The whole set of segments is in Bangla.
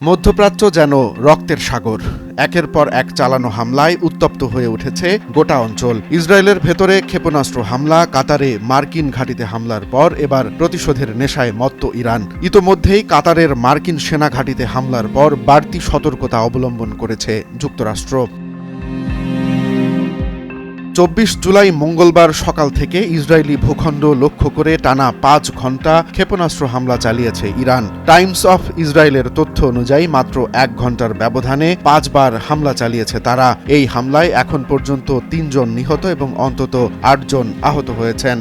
মধ্যপ্রাচ্য যেন রক্তের সাগর। একের পর এক চালানো হামলায় উত্তপ্ত হয়ে উঠেছে গোটা অঞ্চল। ইসরায়েলের ভেতরে ক্ষেপণাস্ত্র হামলা, কাতারে মার্কিন ঘাঁটিতে হামলার পর এবার প্রতিশোধের নেশায় মত্ত ইরান। ইতোমধ্যেই কাতারের মার্কিন সেনা ঘাঁটিতে হামলার পর বাড়তি সতর্কতা অবলম্বন করেছে যুক্তরাষ্ট্র। ২৪ জুলাই মঙ্গলবার সকাল থেকে ইসরায়েলি ভূখণ্ড লক্ষ্য করে টানা ৫ ঘণ্টা ক্ষেপণাস্ত্র হামলা চালিয়েছে ইরান। টাইমস অফ ইসরায়েলের তথ্য অনুযায়ী মাত্র ১ ঘণ্টার ব্যবধানে ৫ বার হামলা চালিয়েছে তারা। এই হামলায় এখন পর্যন্ত ৩ জন নিহত এবং অন্তত ৮ জন আহত হয়েছেন।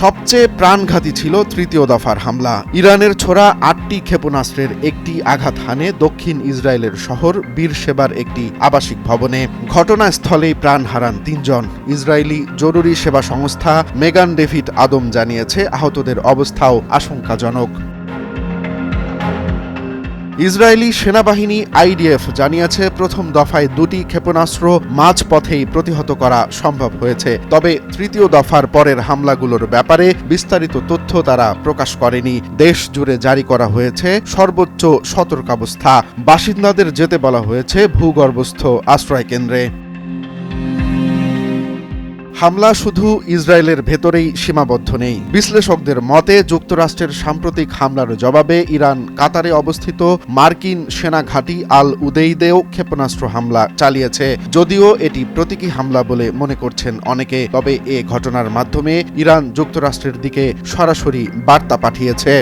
সবচেয়ে প্রাণঘাতী ছিল তৃতীয় দফার হামলা। ইরানের ছোড়া ৮টি ক্ষেপণাস্ত্রের একটি আঘাত হানে দক্ষিণ ইসরায়েলের শহর বীরশেবার একটি আবাসিক ভবনে। ঘটনাস্থলেই প্রাণ হারান ৩ জন। ইসরায়েলি জরুরি সেবা সংস্থা মেগান ডেভিড আদম জানিয়েছে, আহতদের অবস্থাও আশঙ্কাজনক। ইসরায়েলি সেনাবাহিনী আইডিএফ জানিয়েছে, প্রথম দফায় ২টি ক্ষেপণাস্ত্র মাঝপথেই প্রতিহত করা সম্ভব হয়েছে। তবে তৃতীয় দফার পরের হামলাগুলোর ব্যাপারে বিস্তারিত তথ্য তারা প্রকাশ করেনি। দেশ জুড়ে জারি করা হয়েছে সর্বোচ্চ সতর্কাবস্থা। বাসিন্দাদের যেতে বলা হয়েছে ভূগর্ভস্থ আশ্রয় কেন্দ্রে। হামলা শুধু ইসরায়েলের ভেতরেই সীমাবদ্ধ নেই। বিশ্লেষকদের মতে যুক্তরাষ্ট্রের সাম্প্রতিক হামলার জবাবে ইরান কাতারে অবস্থিত মার্কিন সেনা ঘাঁটি আল উদেইদেও ক্ষেপণাস্ত্র হামলা চালিয়েছে। যদিও এটি প্রতীকী হামলা বলে মনে করছেন অনেকে, তবে এ ঘটনার মাধ্যমে ইরান যুক্তরাষ্ট্রের দিকে সরাসরি বার্তা পাঠিয়েছে।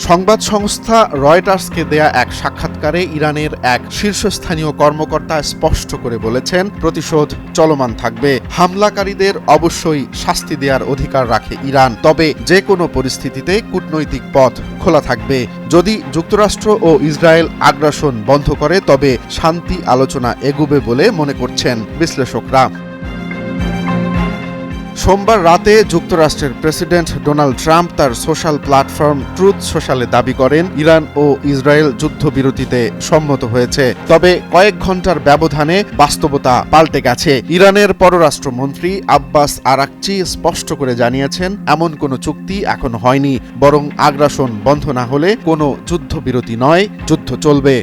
সংবাদ সংস্থা রয়টার্সকে দেয়া এক সাক্ষাৎকারে ইরানের এক শীর্ষস্থানীয় কর্মকর্তা স্পষ্ট করে বলেছেন, প্রতিশোধ চলমান থাকবে। হামলাকারীদের অবশ্যই শাস্তি দেওয়ার অধিকার রাখে ইরান, তবে যে কোনো পরিস্থিতিতে কূটনৈতিক পথ খোলা থাকবে। যদি যুক্তরাষ্ট্র ও ইসরায়েল আগ্রাসন বন্ধ করে তবে শান্তি আলোচনা এগুবে বলে মনে করছেন বিশ্লেষকরা। সোমবার রাতে যুক্তরাষ্ট্রের প্রেসিডেন্ট ডোনাল্ড ট্রাম্প তার সোশ্যাল প্ল্যাটফর্ম ট্রুথ সোশ্যালে দাবি করেন, ইরান ও ইসরায়েল যুদ্ধবিরতিতে সম্মত হয়েছে। তবে কয়েক ঘন্টার ব্যবধানে বাস্তবতা পাল্টে গেছে। ইরানের পররাষ্ট্রমন্ত্রী আব্বাস আরাকচি স্পষ্ট করে জানিয়েছেন, এমন কোনো চুক্তি এখন হয়নি, বরং আগ্রাসন বন্ধ না হলে কোনো যুদ্ধবিরতি নয়, যুদ্ধ চলবে।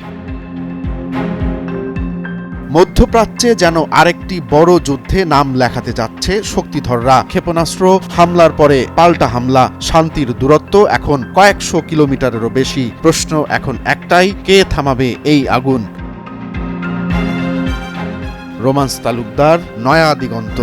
মধ্যপ্রাচ্যে যেন আরেকটি বড় যুদ্ধে নাম লেখাতে যাচ্ছে শক্তিধররা। ক্ষেপণাস্ত্র হামলার পরে পাল্টা হামলা, শান্তির দূরত্ব এখন কয়েকশো কিলোমিটারেরও বেশি। প্রশ্ন এখন একটাই, কে থামাবে এই আগুন? রোমান্স তালুকদার, নয়া দিগন্ত।